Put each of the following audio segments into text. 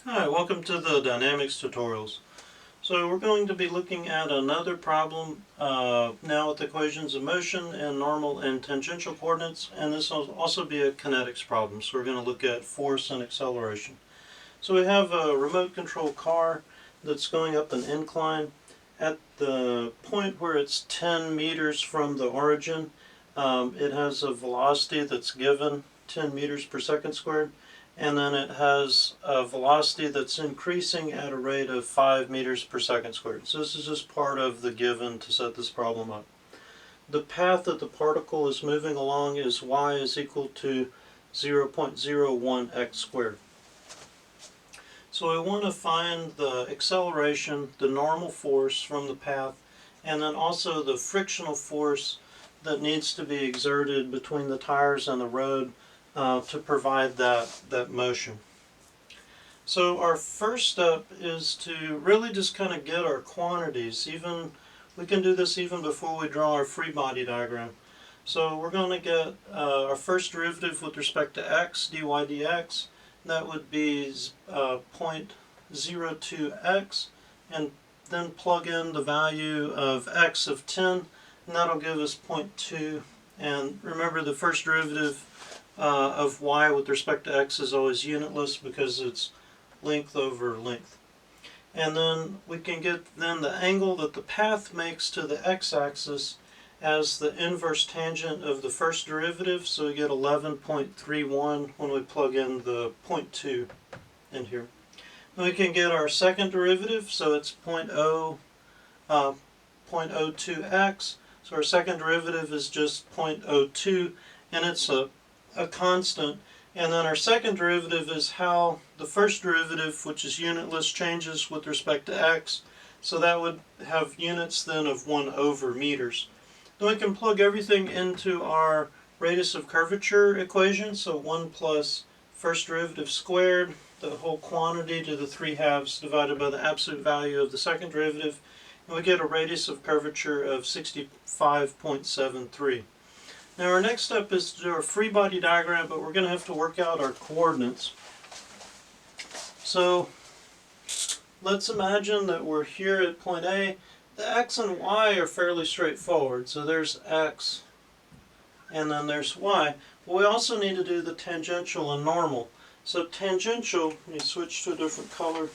Hi, welcome to the dynamics tutorials. So we're going to be looking at another problem now with equations of motion and normal and tangential coordinates, and this will also be a kinetics problem. So we're going to look at force and acceleration. So we have a remote control car that's going up an incline. At the point where it's 10 meters from the origin, it has a velocity that's given 10 meters per second squared, and then it has a velocity that's increasing at a rate of 5 meters per second squared. So this is just part of the given to set this problem up. The path that the particle is moving along is y is equal to 0.01 x squared. So we want to find the acceleration, the normal force from the path, and then also the frictional force that needs to be exerted between the tires and the road to provide that motion. So our first step is to really just kind of get our quantities. We can do this even before we draw our free body diagram. So we're going to get our first derivative with respect to x, dy dx. That would be 0.02x, and then plug in the value of x of 10, and that'll give us 0.2. And remember, the first derivative of y with respect to x is always unitless because it's length over length. And then we can get then the angle that the path makes to the x-axis as the inverse tangent of the first derivative, so we get 11.31 when we plug in the 0.2 in here. Then we can get our second derivative, so it's 0.02x. So our second derivative is just 0.02, and it's a constant. And then our second derivative is how the first derivative, which is unitless, changes with respect to x. So that would have units then of 1 over meters. Then we can plug everything into our radius of curvature equation. So 1 plus first derivative squared, the whole quantity to the 3/2 divided by the absolute value of the second derivative. And we get a radius of curvature of 65.73. Now our next step is to do our free body diagram, but we're going to have to work out our coordinates. So let's imagine that we're here at point A. The x and y are fairly straightforward. So there's x and then there's y. But we also need to do the tangential and normal. So tangential, let me switch to a different color,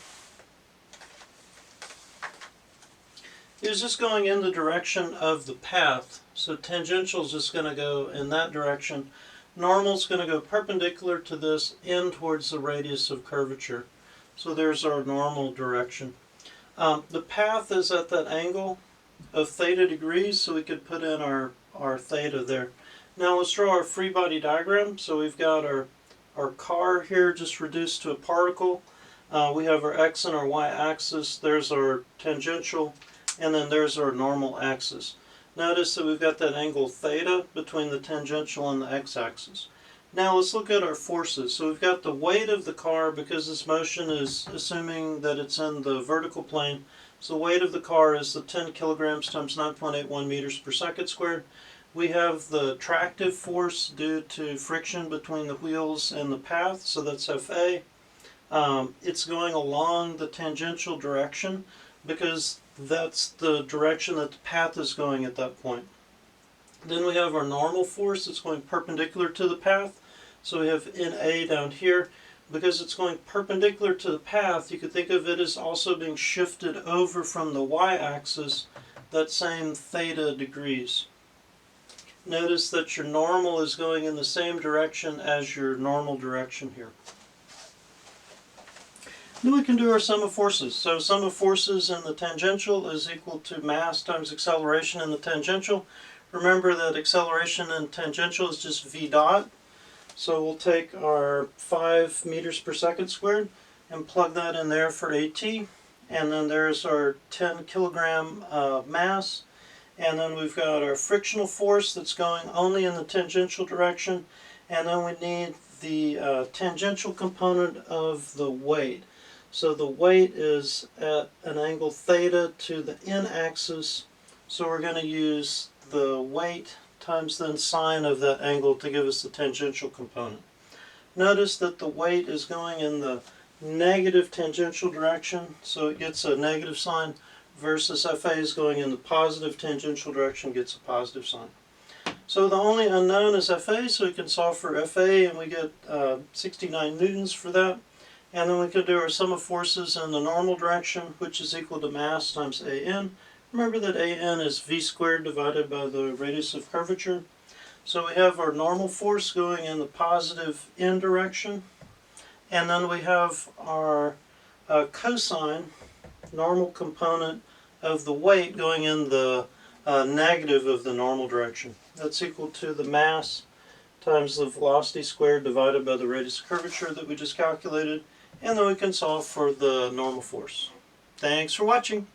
is just going in the direction of the path. So tangential is just going to go in that direction. Normal is going to go perpendicular to this in towards the radius of curvature. So there's our normal direction. The path is at that angle of theta degrees, so we could put in our theta there. Now let's draw our free body diagram. So we've got our car here just reduced to a particle. We have our x and our y axis. There's our tangential, and then there's our normal axis. Notice that we've got that angle theta between the tangential and the x-axis. Now let's look at our forces. So we've got the weight of the car, because this motion is assuming that it's in the vertical plane. So the weight of the car is the 10 kilograms times 9.81 meters per second squared. We have the tractive force due to friction between the wheels and the path, so that's Fa. It's going along the tangential direction because that's the direction that the path is going at that point. Then we have our normal force that's going perpendicular to the path. So we have NA down here. Because it's going perpendicular to the path, you could think of it as also being shifted over from the y-axis, that same theta degrees. Notice that your normal is going in the same direction as your normal direction here. Then we can do our sum of forces. So sum of forces in the tangential is equal to mass times acceleration in the tangential. Remember that acceleration in tangential is just v dot. So we'll take our 5 meters per second squared and plug that in there for AT. And then there's our 10 kilogram mass. And then we've got our frictional force that's going only in the tangential direction. And then we need the tangential component of the weight. So the weight is at an angle theta to the n-axis. So we're going to use the weight times then sine of that angle to give us the tangential component. Notice that the weight is going in the negative tangential direction, so it gets a negative sign, versus FA is going in the positive tangential direction, gets a positive sign. So the only unknown is FA, so we can solve for FA and we get 69 newtons for that. And then we can do our sum of forces in the normal direction, which is equal to mass times AN. Remember that AN is V squared divided by the radius of curvature. So we have our normal force going in the positive N direction. And then we have our cosine, normal component of the weight going in the negative of the normal direction. That's equal to the mass times the velocity squared divided by the radius of curvature that we just calculated. And then we can solve for the normal force. Thanks for watching.